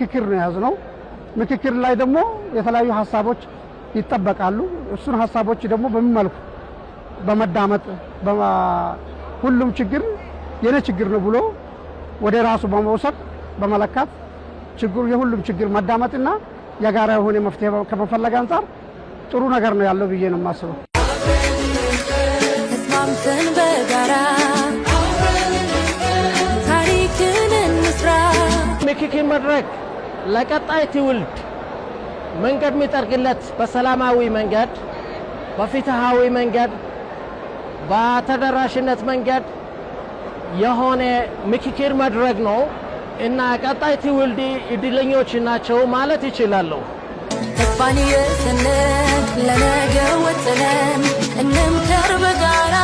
ምክክር ነው ያዝነው። ምክክር ላይ ደግሞ የተለያዩ ሐሳቦች ይጠበቃሉ። እሱን ሐሳቦች ደግሞ በሚመልኩ በመዳመጥ ሁሉም ችግር የኔ ችግር ነው ብሎ ወደ ራሱ በመውሰድ በመለካት ችግሩ የሁሉም ችግር መዳመጥና የጋራ የሆነ መፍትሄ ከመፈለግ አንፃር ጥሩ ነገር ነው ያለው ብዬ ነው የማስበው። ተስማምተን በጋራ ታሪክን እንስራ። ምክክር መድረክ ለቀጣይ ትውልድ መንገድ የሚጠርግለት በሰላማዊ መንገድ፣ በፍትሃዊ መንገድ፣ በተደራሽነት መንገድ የሆነ ምክክር መድረክ ነው እና ቀጣይ ትውልድ እድለኞች ናቸው ማለት ይችላሉ። ተስፋን የሰነቅ ለነገ ወጥነን እንምከር በጋራ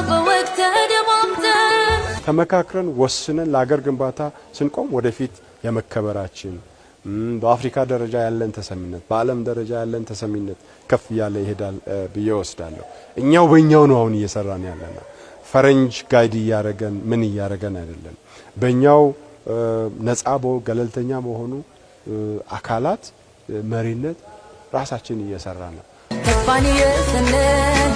በወቅት ተደማምተን ተመካክረን ወስነን ለሀገር ግንባታ ስንቆም ወደፊት የመከበራችን በአፍሪካ ደረጃ ያለን ተሰሚነት በዓለም ደረጃ ያለን ተሰሚነት ከፍ ያለ ይሄዳል ብዬ ወስዳለሁ። እኛው በእኛው ነው አሁን እየሰራን ያለና ፈረንጅ ጋይድ ያረገን ምን ያረገን አይደለም። በእኛው ነፃ ገለልተኛ በሆኑ አካላት መሪነት ራሳችን እየሰራን ነው። ተስፋን የሰነቅ